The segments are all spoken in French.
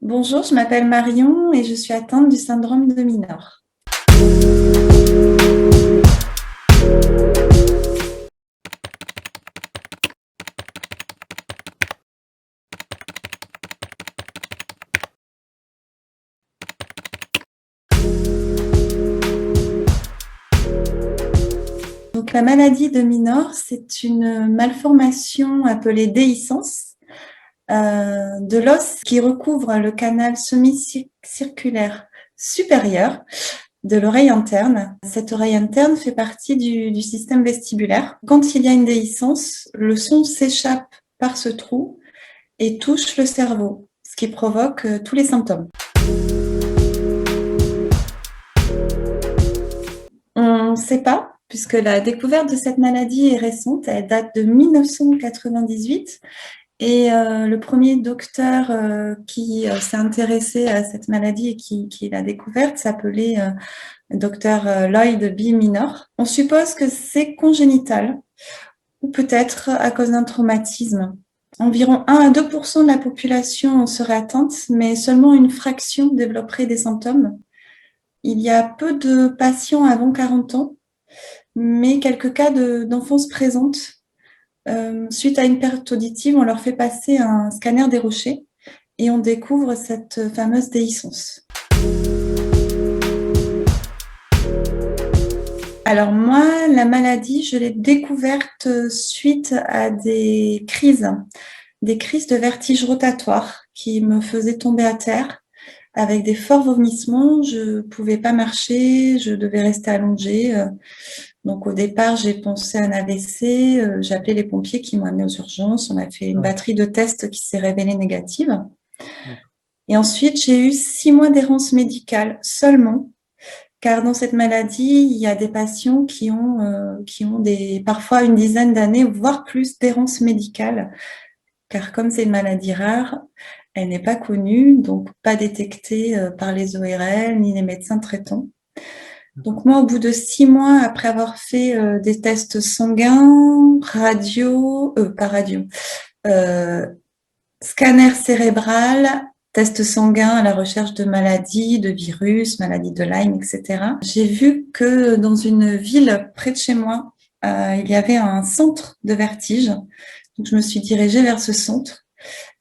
Bonjour, je m'appelle Marion et je suis atteinte du syndrome de Minor. Donc, la maladie de Minor, c'est une malformation appelée déhiscence de l'os qui recouvre le canal semi-circulaire supérieur de l'oreille interne. Cette oreille interne fait partie du système vestibulaire. Quand il y a une déhiscence, le son s'échappe par ce trou et touche le cerveau, ce qui provoque tous les symptômes. On ne sait pas, puisque la découverte de cette maladie est récente, elle date de 1998. Et le premier docteur qui s'est intéressé à cette maladie et qui l'a découverte s'appelait docteur Lloyd B. Minor. On suppose que c'est congénital ou peut-être à cause d'un traumatisme. Environ 1 à 2 de la population en serait atteinte, mais seulement une fraction développerait des symptômes. Il y a peu de patients avant 40 ans, mais quelques cas d'enfants se présentent. Suite à une perte auditive, on leur fait passer un scanner des rochers et on découvre cette fameuse déhiscence. Alors moi, la maladie, je l'ai découverte suite à des crises de vertige rotatoire qui me faisaient tomber à terre avec des forts vomissements. Je pouvais pas marcher, je devais rester allongée. Donc au départ, j'ai pensé à un AVC, j'ai appelé les pompiers qui m'ont amenée aux urgences. On a fait une Ouais, batterie de tests qui s'est révélée négative. d'accord. Et ensuite, j'ai eu 6 mois d'errance médicale seulement, car dans cette maladie, il y a des patients qui ont parfois une dizaine d'années, voire plus d'errance médicale, car comme c'est une maladie rare, elle n'est pas connue, donc pas détectée par les ORL ni les médecins traitants. Donc moi, au bout de 6 mois, après avoir fait des tests sanguins, pas radio, euh, scanner cérébral, test sanguin à la recherche de maladies, de virus, maladies de Lyme, etc. J'ai vu que dans une ville près de chez moi, il y avait un centre de vertige. Donc je me suis dirigée vers ce centre.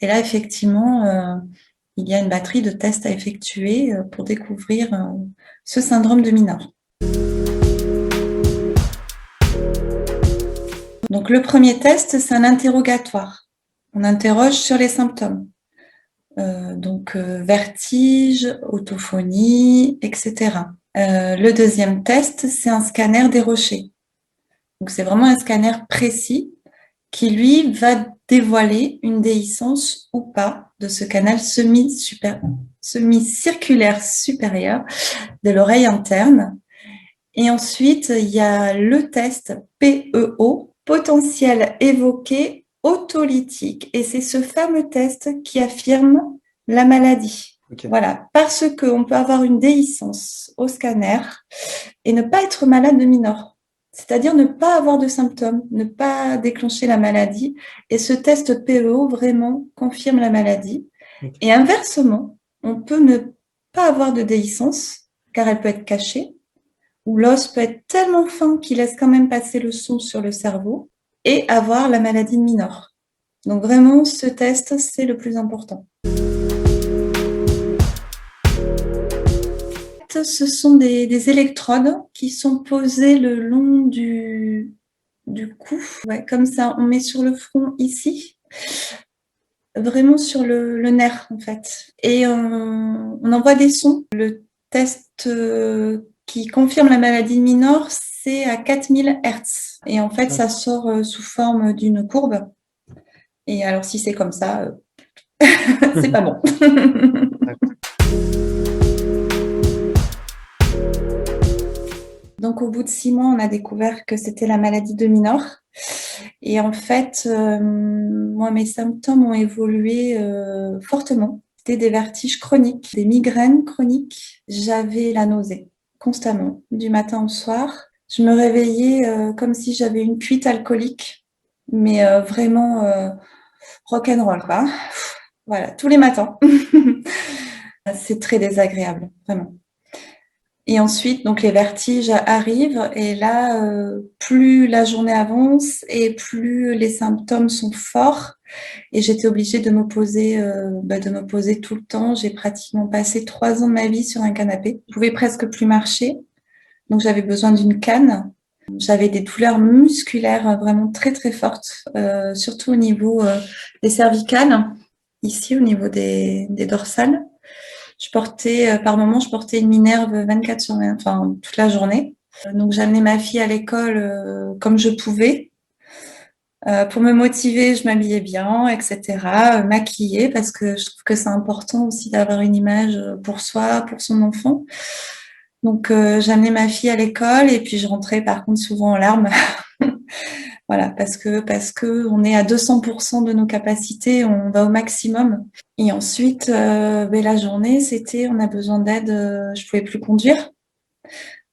Et là, effectivement, il y a une batterie de tests à effectuer pour découvrir ce syndrome de Minor. Donc le premier test, c'est un interrogatoire. On interroge sur les symptômes. Vertige, autophonie, etc. Le deuxième test, c'est un scanner des rochers. Donc c'est vraiment un scanner précis qui, lui, va dévoiler une déhiscence ou pas de ce canal semi-circulaire supérieur de l'oreille interne. Et ensuite, il y a le test PEO, potentiel évoqué autolytique. Et c'est ce fameux test qui affirme la maladie. Ok. Voilà, parce qu'on peut avoir une déhiscence au scanner et ne pas être malade de Minor. C'est-à-dire ne pas avoir de symptômes, ne pas déclencher la maladie. Et ce test PEO vraiment confirme la maladie. Ok. Et inversement, on peut ne pas avoir de déhiscence, car elle peut être cachée, où l'os peut être tellement fin qu'il laisse quand même passer le son sur le cerveau et avoir la maladie de Minor. Donc vraiment, ce test, c'est le plus important. Ce sont des électrodes qui sont posées le long du cou. Ouais, comme ça, on met sur le front ici, vraiment sur le nerf en fait. Et on envoie des sons. Le test qui confirme la maladie mineure, c'est à 4000 Hertz. Et en fait, ça D'accord. sort sous forme d'une courbe. Et alors, si c'est comme ça, c'est pas bon. D'accord. Donc, au bout de 6 mois, on a découvert que c'était la maladie de Minor. Et en fait, moi, mes symptômes ont évolué fortement. C'était des vertiges chroniques, des migraines chroniques. J'avais la nausée constamment, du matin au soir. Je me réveillais comme si j'avais une cuite alcoolique, mais vraiment rock'n'roll, quoi. Voilà, tous les matins. C'est très désagréable, vraiment. Et ensuite, donc les vertiges arrivent et là, plus la journée avance et plus les symptômes sont forts. Et j'étais obligée de de me poser tout le temps. J'ai pratiquement passé 3 ans de ma vie sur un canapé. Je pouvais presque plus marcher, donc j'avais besoin d'une canne. J'avais des douleurs musculaires vraiment très très fortes, surtout au niveau des cervicales, ici au niveau des dorsales. Par moment, je portais une Minerve 24 sur 20, enfin toute la journée. Donc j'amenais ma fille à l'école comme je pouvais. Pour me motiver, je m'habillais bien, etc. Maquillée parce que je trouve que c'est important aussi d'avoir une image pour soi, pour son enfant. Donc j'amenais ma fille à l'école et puis je rentrais par contre souvent en larmes. Voilà, parce que on est à 200% de nos capacités, on va au maximum. Et ensuite, la journée, c'était on a besoin d'aide. Je pouvais plus conduire.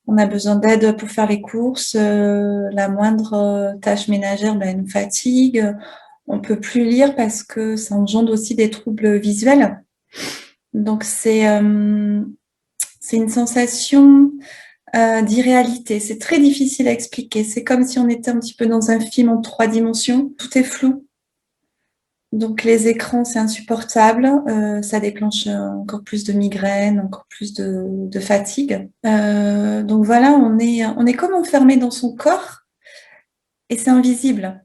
On a besoin d'aide pour faire les courses. La moindre tâche ménagère, elle nous fatigue. On peut plus lire parce que ça engendre aussi des troubles visuels. Donc c'est une sensation d'irréalité. C'est très difficile à expliquer. C'est comme si on était un petit peu dans un film en 3 dimensions. Tout est flou. Donc les écrans, c'est insupportable. Ça déclenche encore plus de migraines, encore plus de fatigue. Donc voilà, on est comme enfermé dans son corps et c'est invisible.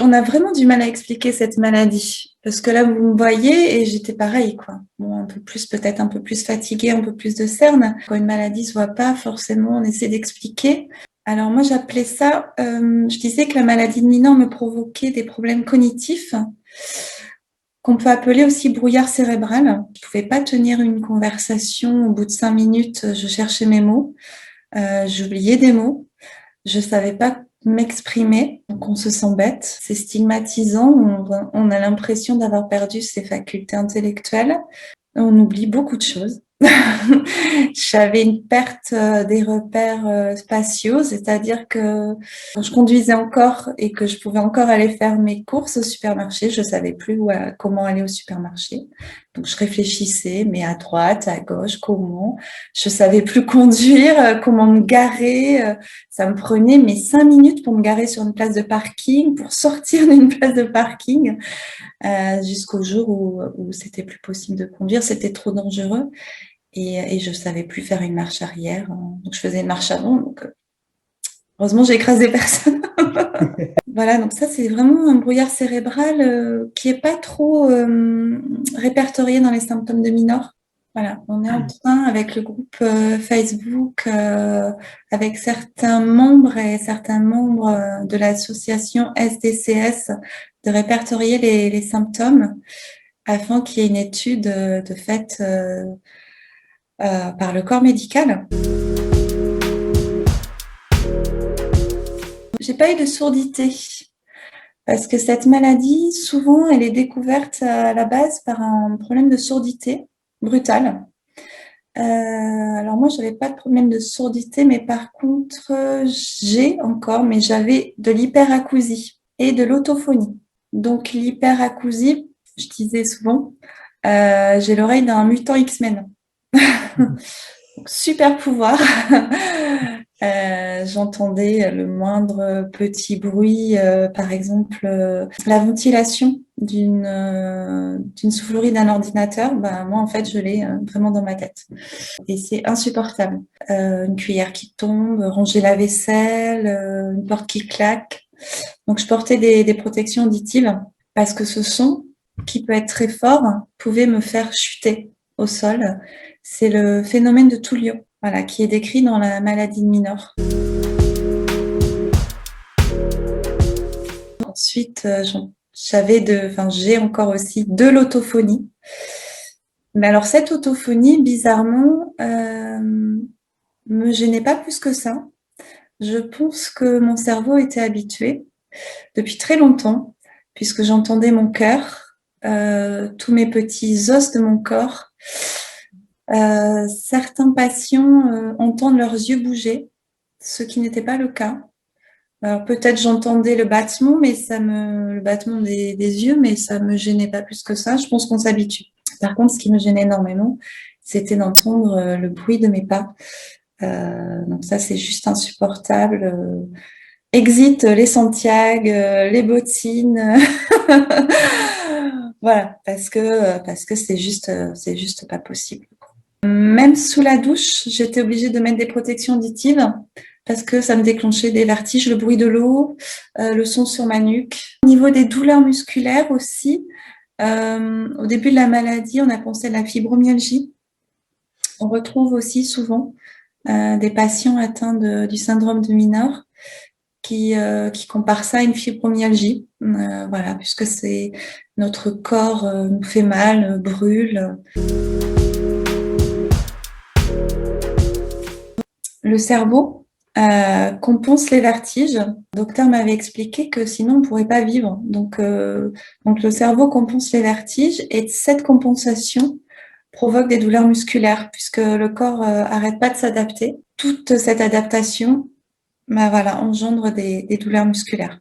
On a vraiment du mal à expliquer cette maladie parce que là vous me voyez et j'étais pareil quoi. Bon, un peu plus peut-être un peu plus fatiguée, un peu plus de cernes. Quand une maladie se voit pas, forcément on essaie d'expliquer. Alors moi j'appelais ça, je disais que la maladie de Miner me provoquait des problèmes cognitifs qu'on peut appeler aussi brouillard cérébral. Je pouvais pas tenir une conversation au bout de 5 minutes. Je cherchais mes mots, j'oubliais des mots. Je savais pas m'exprimer, donc on se sent bête. C'est stigmatisant, on a l'impression d'avoir perdu ses facultés intellectuelles. On oublie beaucoup de choses. J'avais une perte des repères spatiaux, c'est-à-dire que quand je conduisais encore et que je pouvais encore aller faire mes courses au supermarché, je savais plus comment aller au supermarché. Donc je réfléchissais, mais à droite, à gauche, comment. Je savais plus conduire, comment me garer. Ça me prenait 5 minutes pour me garer sur une place de parking, pour sortir d'une place de parking, jusqu'au jour où c'était plus possible de conduire, c'était trop dangereux. Et je savais plus faire une marche arrière. Donc je faisais une marche avant. Donc heureusement, j'ai écrasé personne. Voilà, donc ça, c'est vraiment un brouillard cérébral qui est pas trop répertorié dans les symptômes de Minor. Voilà, on est en train avec le groupe Facebook, avec certains membres de l'association SDCS, de répertorier les symptômes afin qu'il y ait une étude de faite par le corps médical. J'ai pas eu de surdité parce que cette maladie, souvent, elle est découverte à la base par un problème de surdité brutale. Alors moi, j'avais pas de problème de surdité, mais par contre, j'avais de l'hyperacousie et de l'autophonie. Donc l'hyperacousie, je disais souvent, j'ai l'oreille d'un mutant X-Men. Super pouvoir. J'entendais le moindre petit bruit, par exemple la ventilation d'une soufflerie d'un ordinateur. Moi en fait je l'ai vraiment dans ma tête et c'est insupportable. Une cuillère qui tombe, ranger la vaisselle, une porte qui claque. Donc je portais des protections auditives parce que ce son qui peut être très fort pouvait me faire chuter au sol. C'est le phénomène de Tullio, voilà, qui est décrit dans la maladie de Minor. Ensuite, j'ai encore aussi de l'autophonie. Mais alors cette autophonie, bizarrement, me gênait pas plus que ça. Je pense que mon cerveau était habitué depuis très longtemps, puisque j'entendais mon cœur, tous mes petits os de mon corps. Certains patients entendent leurs yeux bouger, ce qui n'était pas le cas. Alors peut-être j'entendais le battement des yeux, mais ça me gênait pas plus que ça. Je pense qu'on s'habitue. Par contre, ce qui me gênait énormément, c'était d'entendre le bruit de mes pas. Donc ça, c'est juste insupportable. Exit les Santiago, les bottines. Voilà, parce que c'est juste pas possible. Même sous la douche, j'étais obligée de mettre des protections auditives parce que ça me déclenchait des vertiges, le bruit de l'eau, le son sur ma nuque. Au niveau des douleurs musculaires aussi, au début de la maladie, on a pensé à la fibromyalgie. On retrouve aussi souvent des patients atteints du syndrome de Minor qui comparent ça à une fibromyalgie. Voilà, puisque c'est notre corps nous fait mal, brûle. Le cerveau compense les vertiges. Le docteur m'avait expliqué que sinon on ne pourrait pas vivre. Donc le cerveau compense les vertiges et cette compensation provoque des douleurs musculaires puisque le corps arrête pas de s'adapter. Toute cette adaptation, bah voilà, engendre des douleurs musculaires.